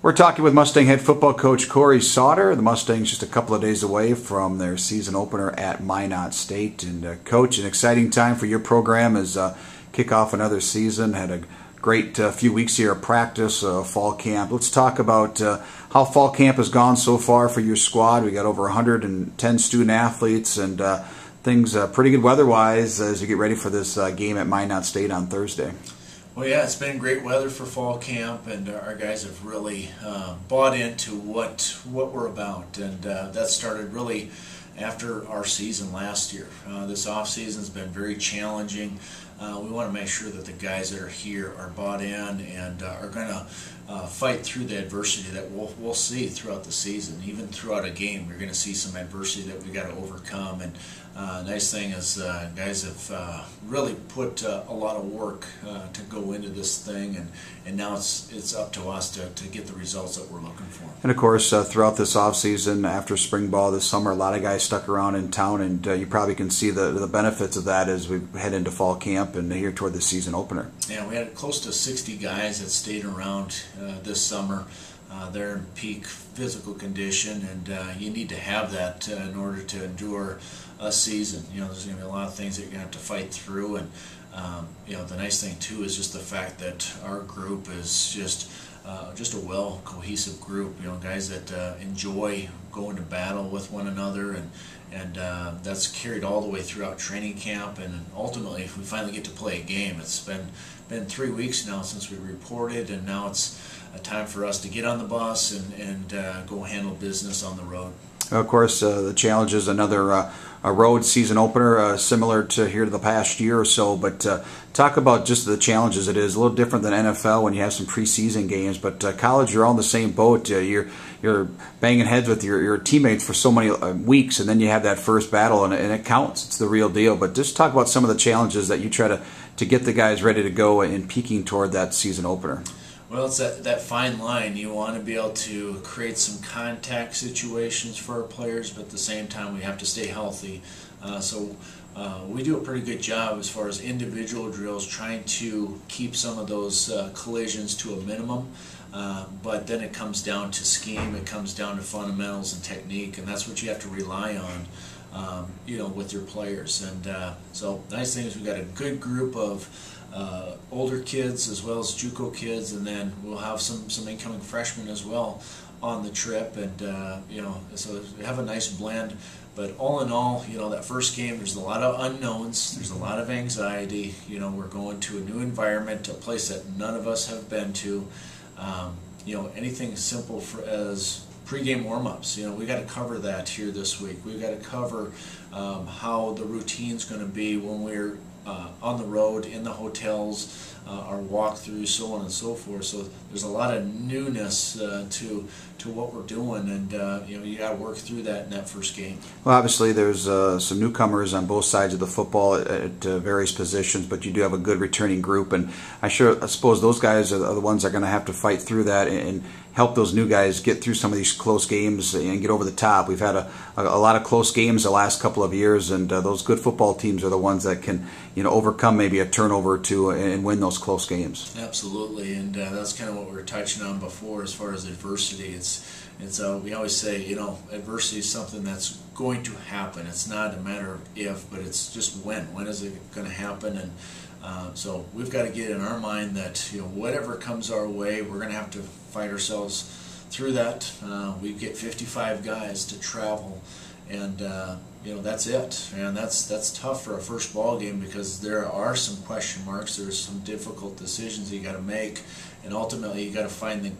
We're talking with Mustang head football coach Cory Sauter. The Mustangs just a couple of days away from their season opener at Minot State. And Coach, an exciting time for your program as kick off another season. Had a great few weeks here of practice, fall camp. Let's talk about how fall camp has gone so far for your squad. We got over 110 student athletes and things pretty good weather-wise as you get ready for this game at Minot State on Thursday. Well, yeah, it's been great weather for fall camp, and our guys have really bought into what we're about, and that started really after our season last year. This off season has been very challenging. We want to make sure that the guys that are here are bought in and are going to fight through the adversity that we'll see throughout the season. Even throughout a game, you're going to see some adversity that we got to overcome. And nice thing is, guys have really put a lot of work to go into this thing, and now it's up to us to get the results that we're looking for. And of course, throughout this off season, after spring ball this summer, a lot of guys stuck around in town, and you probably can see the benefits of that as we head into fall camp and here toward the season opener. Yeah, we had close to 60 guys that stayed around this summer. They're in peak physical condition, and you need to have that in order to endure a season. You know, there's going to be a lot of things that you're going to have to fight through, and you know, the nice thing too is just the fact that our group is just a well cohesive group. You know, guys that enjoy going to battle with one another, and that's carried all the way throughout training camp, and ultimately we finally get to play a game. It's been 3 weeks now since we reported, and now it's a time for us to get on the bus and go handle business on the road. Of course, the challenge is another a road season opener, similar to here to the past year or so. But talk about just the challenges. It is a little different than NFL when you have some preseason games. But college, you're all in the same boat. You're banging heads with your teammates for so many weeks, and then you have that first battle, and it counts. It's the real deal. But just talk about some of the challenges that you try to get the guys ready to go and peaking toward that season opener. Well, it's that fine line. You want to be able to create some contact situations for our players, but at the same time we have to stay healthy. So we do a pretty good job as far as individual drills, trying to keep some of those collisions to a minimum. But then it comes down to scheme, it comes down to fundamentals and technique, and that's what you have to rely on, you know, with your players. And so the nice thing is we've got a good group of older kids as well as JUCO kids, and then we'll have some incoming freshmen as well on the trip, and you know, so we have a nice blend. But all in all, you know, that first game, there's a lot of unknowns, there's a lot of anxiety. You know, we're going to a new environment, a place that none of us have been to. You know, anything simple as pre-game warm-ups, you know, we got to cover that here this week. We've got to cover how the routine's going to be when we're on the road, in the hotels, our walkthroughs, so on and so forth. So there's a lot of newness to what we're doing, and you know, you got to work through that in that first game. Well, obviously there's some newcomers on both sides of the football at various positions, but you do have a good returning group, and I suppose those guys are the ones that are going to have to fight through that and help those new guys get through some of these close games and get over the top. We've had a lot of close games the last couple of years, and those good football teams are the ones that can, you know, overcome maybe a turnover or two and win those close games. Absolutely, and that's kind of what we were touching on before as far as adversity. It's we always say, you know, adversity is something that's going to happen. It's not a matter of if, but it's just when. When is it going to happen? And so we've got to get in our mind that, you know, whatever comes our way, we're going to have to fight ourselves through that. We get 55 guys to travel, and you know, that's it. And that's tough for a first ball game, because there are some question marks. There's some difficult decisions you got to make, and ultimately you got to find the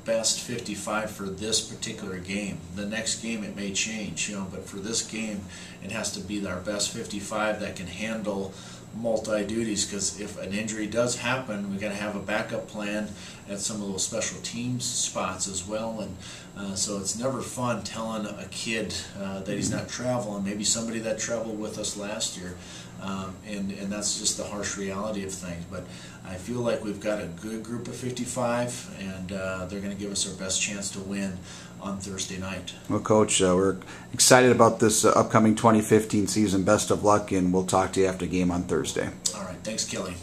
best 55 for this particular game. The next game it may change, you know, but for this game it has to be our best 55 that can handle multi-duties, because if an injury does happen, we got to have a backup plan at some of those special teams spots as well. And so it's never fun telling a kid that he's not traveling, maybe somebody that traveled with us last year, and that's just the harsh reality of things. But I feel like we've got a good group of 55, and they're going to give us our best chance to win on Thursday night. Well, Coach, we're excited about this upcoming 2015 season. Best of luck, and we'll talk to you after the game on Thursday. All right. Thanks, Kelly.